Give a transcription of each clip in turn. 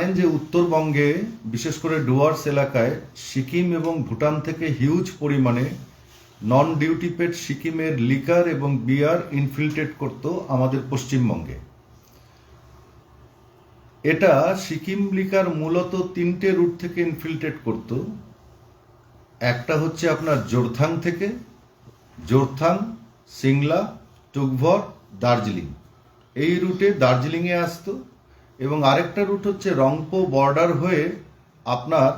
জানেন যে উত্তরবঙ্গে বিশেষ করে ডুয়ার্স এলাকায় সিকিম এবং ভুটান থেকে হিউজ পরিমাণে নন ডিউটি পেড সিকিমের লিকার এবং বিয়ার ইনফিল্ট্রেট করত আমাদের পশ্চিমবঙ্গে। এটা সিকিম লিকার মূলত তিনটে রুট থেকে ইনফিল্ট্রেট করত। একটা হচ্ছে আপনার জোরথাং থেকে, জোরথাং, সিংলা, টুকভর, দার্জিলিং, এই রুটে দার্জিলিংয়ে আসতো। এবং আরেকটা রুট হচ্ছে রংপো বর্ডার হয়ে আপনার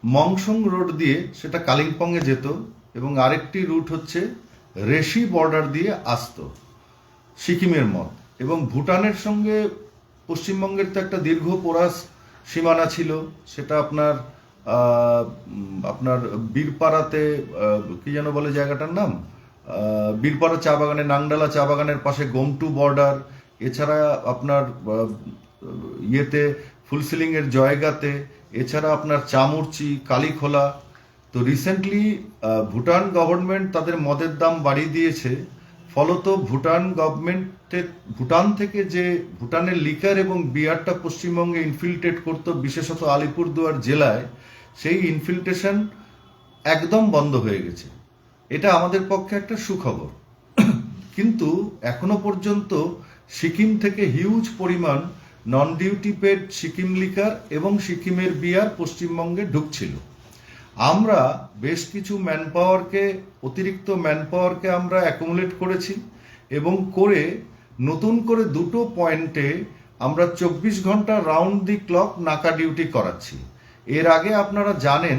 মংসং রোড দিয়ে সেটা কালিম্পংয়ে যেত। এবং আরেকটি রুট হচ্ছে রেশি বর্ডার দিয়ে আসতো সিকিমের মত। এবং ভুটানের সঙ্গে পশ্চিমবঙ্গের তো একটা দীর্ঘ পোরাস সীমানা ছিল, সেটা আপনার আপনার বীরপাড়াতে, কি যেন বলে জায়গাটার নাম, বীরপাড়া চা বাগানে, নাংডালা চা বাগানের পাশে গোমটু বর্ডার, এছাড়া আপনার ইয়েতে ফুলসিলিংয়ের জয়গাতে, এছাড়া আপনার চামুরচি, কালীখোলা। তো রিসেন্টলি ভুটান গভর্নমেন্ট তাদের মদের দাম বাড়িয়ে দিয়েছে, ফলত ভুটান থেকে যে ভুটানের লিকার এবং বিয়ারটা পশ্চিমবঙ্গে ইনফিল্ট্রেট করতো, বিশেষত আলিপুরদুয়ার জেলায়, সেই ইনফিল্ট্রেশন একদম বন্ধ হয়ে গেছে। এটা আমাদের পক্ষে একটা সুখবর। কিন্তু এখনো পর্যন্ত সিকিম থেকে হিউজ পরিমাণ নন ডিউটি পেড সিকিম লিকার এবং সিকিমের বিয়ার পশ্চিমবঙ্গে ঢুকছিল। আমরা বেশ কিছু অতিরিক্ত ম্যানপাওয়ারকে আমরা অ্যাকুমুলেট করেছি এবং করে নতুন করে দুটো পয়েন্টে আমরা 24 ঘন্টা রাউন্ড দি ক্লক নাকা ডিউটি করাচ্ছি। এর আগে আপনারা জানেন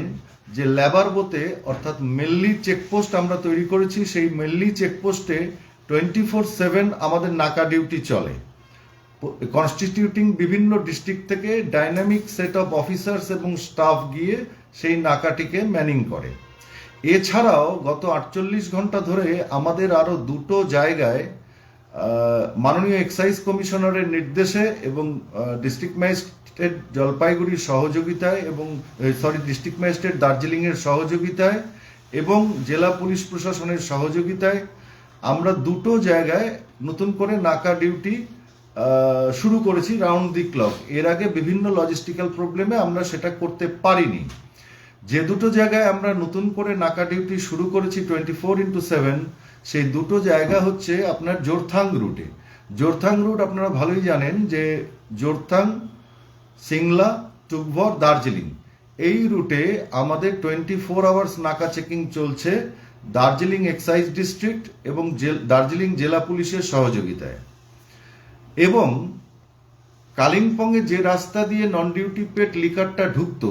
যে লেবারবোতে অর্থাৎ মেল্লি চেকপোস্ট আমরা তৈরি করেছি। সেই মেল্লি চেকপোস্টে 24/7 আমাদের নাকা ডিউটি চলে, কনস্টিটিউটিং বিভিন্ন ডিস্ট্রিক্ট থেকে ডাইনামিক সেট অফ অফিসার্স এবং স্টাফ গিয়ে সেই নাকাটিকে ম্যানিং করে। এছাড়াও গত 48 ঘন্টা ধরে আমাদের আরো দুটো জায়গায় মাননীয় এক্সাইজ কমিশনারের নির্দেশে এবং ডিস্ট্রিক্ট ম্যাজিস্ট্রেট জলপাইগুড়ির সহযোগিতায় এবং ডিস্ট্রিক্ট ম্যাজিস্ট্রেট দার্জিলিংয়ের সহযোগিতায় এবং জেলা পুলিশ প্রশাসনের সহযোগিতায় আমরা দুটো জায়গায় নতুন করে নাকা ডিউটি শুরু করেছি রাউন্ড দি ক্লক। এর আগে বিভিন্ন লজিস্টিক্যাল প্রবলেমে আমরা সেটা করতে পারিনি। যে দুটো জায়গায় আমরা নতুন করে নাকা ডিউটি শুরু করেছি 24/7, সেই দুটো জায়গা হচ্ছে আপনার জোরথাং রুটে। জোরথাং রুট আপনারা ভালোই জানেন যে জোরথাং, সিংলা, টুকভর, দার্জিলিং, এই রুটে আমাদের 24 আওয়ার্স নাকা চেকিং চলছে দার্জিলিং এক্সাইজ ডিস্ট্রিক্ট এবং দার্জিলিং জেলা পুলিশের সহযোগিতায়। এবং কালিম্পংয়ে যে রাস্তা দিয়ে নন ডিউটি পেড লিকারটা ঢুকতো,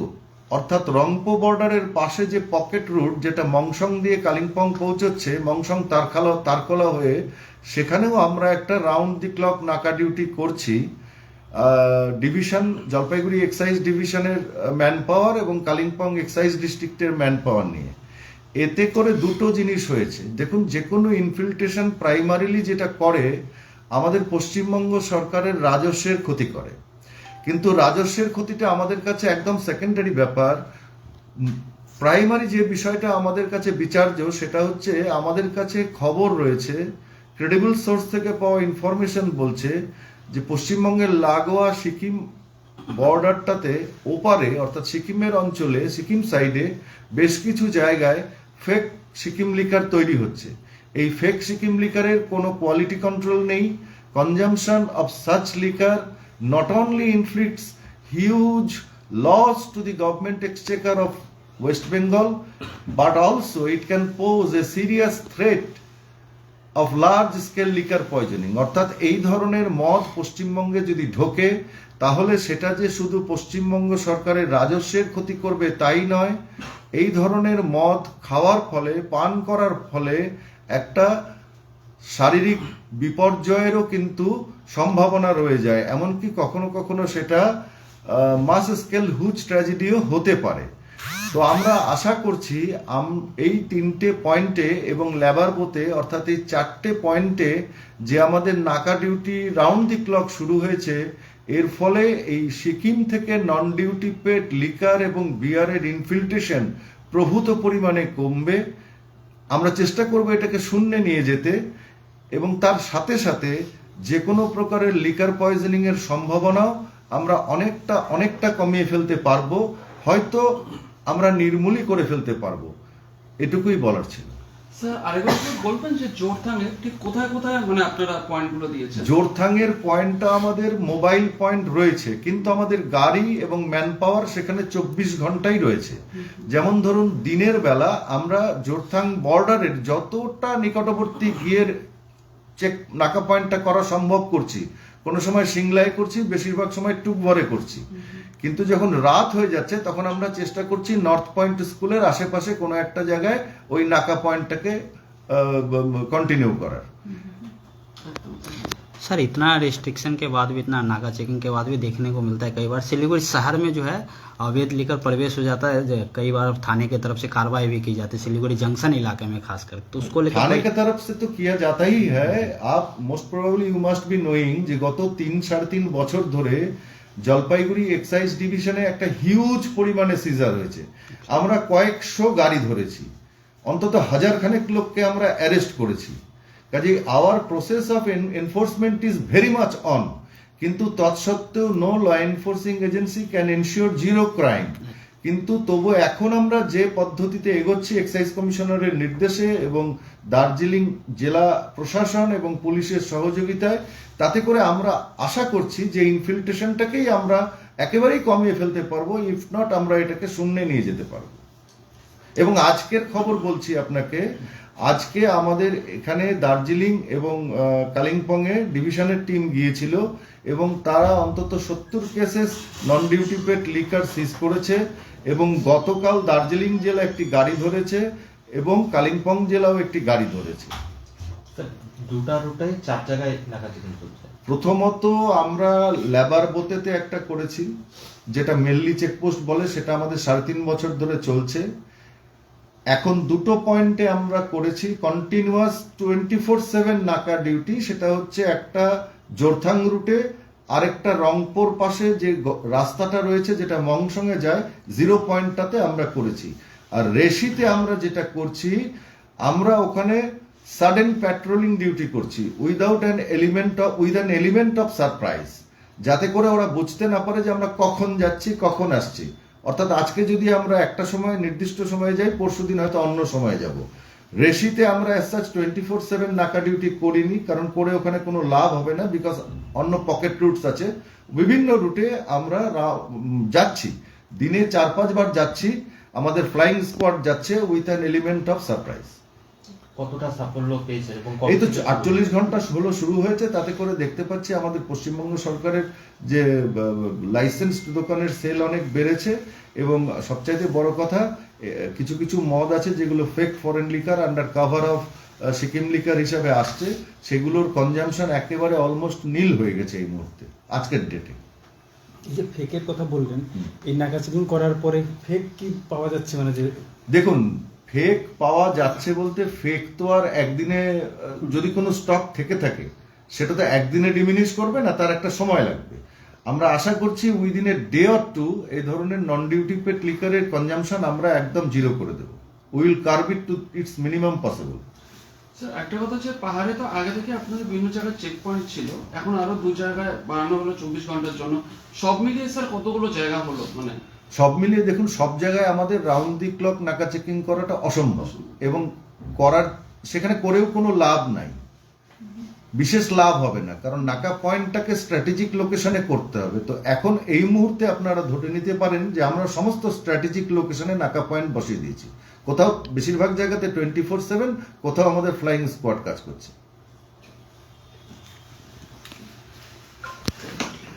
অর্থাৎ রংপো বর্ডারের পাশে যে পকেট রুট যেটা মংসং দিয়ে কালিম্পং পৌঁছচ্ছে, মংসং তারকলা হয়ে, সেখানেও আমরা একটা রাউন্ড দি ক্লক নাকা ডিউটি করছি ডিভিশন, জলপাইগুড়ি এক্সাইজ ডিভিশনের ম্যান পাওয়ার এবং কালিম্পং এক্সাইজ ডিস্ট্রিক্টের ম্যান পাওয়ার নিয়ে। এতে করে দুটো জিনিস হয়েছে। দেখুন, যে কোনো ইনফিল্ট্রেশন প্রাইমারিলি যেটা করে আমাদের পশ্চিমবঙ্গ সরকারের রাজস্বের ক্ষতি করে, কিন্তু রাজস্বের ক্ষতিটা আমাদের কাছে একদম সেকেন্ডারি ব্যাপার। প্রাইমারি যে বিষয়টা আমাদের কাছে বিচার্য সেটা হচ্ছে আমাদের কাছে খবর রয়েছে, ক্রেডিবল সোর্স থেকে পাওয়া ইনফরমেশন বলছে যে পশ্চিমবঙ্গের লাগোয়া সিকিম বর্ডারটাতে ওপারে অর্থাৎ সিকিমের অঞ্চলে, সিকিম সাইডে বেশ কিছু জায়গায় ফেক সিকিম লিকার তৈরি হচ্ছে। এই ফেক সিকিম লিকারের কোনো কোয়ালিটি কন্ট্রোল নেই। Consumption of such liquor not only inflicts huge loss to the government exchequer of West Bengal, but also it can pose a serious threat of large scale liquor poisoning। অর্থাৎ এই ধরনের মদ পশ্চিমবঙ্গে যদি ঢোকে তাহলে সেটা যে শুধু পশ্চিমবঙ্গ সরকারের রাজস্বের ক্ষতি করবে তাই নয়, এই ধরনের মদ খাওয়ার ফলে, পান করার ফলে একটা শারীরিক বিপর্যয়েরও কিন্তু সম্ভাবনা রয়ে যায়। এমনকি কখনো কখনো সেটা মাস স্কেল হুজ ট্র্যাজেডিও হতে পারে। তো আমরা আশা করছি এই 3টে পয়েন্টে এবং লেবারবোতে অর্থাৎ এই 4টে পয়েন্টে যে আমাদের নাকা ডিউটি রাউন্ড দি ক্লক শুরু হয়েছে, এর ফলে এই সিকিম থেকে নন ডিউটি পেড লিকার এবং বিয়ারের ইনফিল্ট্রেশন প্রভূত পরিমাণে কমবে। আমরা চেষ্টা করব এটাকে শূন্যে নিয়ে যেতে এবং তার সাথে সাথে যে কোনো প্রকারের লিকার পয়জনিং এর সম্ভাবনাও আমরা অনেকটা কমিয়ে ফেলতে পারবো, হয়তো আমরা নির্মূলই করে ফেলতে পারবো, এটুকুই বলার ছিল। স্যার আরেকবার বলবেন যে জোরথাঙে ঠিক কোথায় কোথায় মানে আপনারা পয়েন্টগুলো দিয়েছেন? জোরথাঙের পয়েন্টটা আমাদের মোবাইল পয়েন্ট রয়েছে, কিন্তু আমাদের গাড়ি এবং ম্যান পাওয়ার সেখানে 24 ঘন্টাই রয়েছে। যেমন ধরুন দিনের বেলা আমরা জোরথাং বর্ডারের যতটা নিকটবর্তী গিয়ে চেক নাকা পয়েন্টটা করা সম্ভব করছি, কোনো সময় সিংলায় করছি, বেশিরভাগ সময় টুকভরে করছি। কিন্তু যখন রাত হয়ে যাচ্ছে তখন আমরা চেষ্টা করছি নর্থ পয়েন্ট স্কুলের আশেপাশে কোনো একটা জায়গায় ওই নাকা পয়েন্টটাকে कंटिन्यू करा। सर इतना रिस्ट्रिक्शन के बाद भी, इतना नाका चेकिंग के बाद भी देखने को मिलता है कई बार सिलीगुड़ी शहर में जो है अवैध लेकर प्रवेश हो जाता है, कई बार थाने की तरफ से कार्रवाई भी की जाती है सिलीगुड़ी जंक्शन इलाके में खासकर, तो उसको लेकर थाने की तरफ से तो किया जाता ही है। आप most probably you must be knowing যে গত 3-3.5 বছর ধরে জলপাইগুড়ি এক্সাইজ ডিভিশনে একটা হিউজ পরিমাণে সিজার হয়েছে। আমরা কয়েকশো গাড়ি ধরেছি, অন্তত হাজার খানেক লোককে আমরা অ্যারেস্ট করেছি। কাজে our process of enforcement is very much on, কিন্তু তৎসত্ত্বেও no law enforcing agency can ensure zero crime. কিন্তু তবু এখন আমরা যে পদ্ধতিতে এগোচ্ছি এক্সাইজ কমিশনারের নির্দেশে এবং দার্জিলিং জেলা প্রশাসন এবং পুলিশের সহযোগিতায়, তাতে করে আমরা আশা করছি যে ইনফিল্ট্রেশনটাকেই আমরা একেবারেই কমিয়ে ফেলতে পারবো, ইফ নট আমরা এটাকে শূন্যে নিয়ে যেতে পারবো। এবং আজকের খবর বলছি আপনাকে, আজকে আমাদের এখানে দার্জিলিং এবং কালিম্পং এ ডিভিশনের টিম গিয়েছিল এবং তারা অন্তত 70 কেসেস নন ডিউটি পেড লিকার সিজ করেছে এবং গতকাল দার্জিলিং জেলা একটি গাড়ি ধরেছে এবং কালিম্পং জেলাও একটি গাড়ি ধরেছে। দুটা রুটে 4 জায়গায় নাকা চেকিং চলছে। প্রথমত আমরা লেবার বোতেতে একটা করেছি, যেটা মেনলি চেকপোস্ট বলে, সেটা আমাদের 3.5 বছর ধরে চলছে। এখন দুটো পয়েন্টে আমরা করেছি কন্টিনিউয়াস 24/7 নাকা ডিউটি, সেটা হচ্ছে একটা জোরথাং রুটে, আরেকটা রংপুর পাশে যে রাস্তাটা রয়েছে যেটা মংসংয়ে যায় 0 পয়েন্টটাতে আমরা করেছি। আর রেশিতে আমরা যেটা করছি, আমরা ওখানে সাডেন প্যাট্রোলিং ডিউটি করছি with an element of surprise, যাতে করে ওরা বুঝতে না পারে যে আমরা কখন যাচ্ছি কখন আসছি। অর্থাৎ আজকে যদি আমরা একটা সময় নির্দিষ্ট সময়ে যাই, পরশুদিন হয়তো অন্য সময়ে যাব। রেশিতে আমরা অ্যাজ সাচ 24/7 নাকা ডিউটি করিনি, কারণ করে ওখানে কোনো লাভ হবে না, বিকজ অন্য পকেট রুটস আছে। বিভিন্ন রুটে আমরা যাচ্ছি, দিনে 4-5 বার যাচ্ছি, আমাদের ফ্লাইং স্কোয়াড যাচ্ছে with an element of surprise. কতটা সাফল্য পেয়েছে? এই তো 48 ঘন্টা হলো শুরু হয়েছে, তাতে করে দেখতে পাচ্ছি আমাদের পশ্চিমবঙ্গ সরকারের যে লাইসেন্স দোকানের সেল অনেক বেড়েছে এবং সবচাইতে বড় কথা, কিছু কিছু মদ আছে যেগুলো fake foreign liquor under cover of Sikkim liquor হিসাবে আসছে, সেগুলোর কনজাম্পশন একেবারে অলমোস্ট নীল হয়ে গেছে এই মুহূর্তে আজকের ডেটে। এই যে ফেকের কথা বললেন, এই নাকা চেকিং করার পরে ফেক কি পাওয়া যাচ্ছে? মানে যে দেখুন, ফেক পাওয়া যাচ্ছে বলতে, ফেক তো আর একদিনে, যদি কোনো স্টক থেকে থাকে সেটা তো একদিনে ডিমিনিশ করবে না, তার একটা সময় লাগবে। আমরা আশা করছি within a day or two এই ধরনের নন ডিউটি পেড লিকারের কনজাম্পশন আমরা একদম জিরো করে দেবো। Will curb it to its minimum possible. Sir একটা কথা হচ্ছে, পাহাড়ে তো আগে থেকে আপনাদের বিভিন্ন জায়গায় চেক পয়েন্ট ছিল, এখন আরো 2 জায়গায় বাড়ানো হলো 24 ঘন্টার জন্য। সব মিলিয়ে স্যার কতগুলো জায়গা হলো? মানে সব মিলিয়ে দেখুন, সব জায়গায় আমাদের রাউন্ড দি ক্লক নাকা চেকিং করাটা অসম্ভব এবং সেখানে করেও কোনো লাভ নাই, বিশেষ লাভ হবে না, কারণ নাকা পয়েন্টটাকে স্ট্র্যাটেজিক লোকেশনে করতে হবে। তো এখন এই মুহূর্তে আপনারা ধরে নিতে পারেন যে আমরা সমস্ত স্ট্র্যাটেজিক লোকেশনে নাকা পয়েন্ট বসিয়ে দিয়েছি। কোথাও বেশিরভাগ জায়গাতে 24/7, কোথাও আমাদের ফ্লাইং স্কোয়াড কাজ করছে।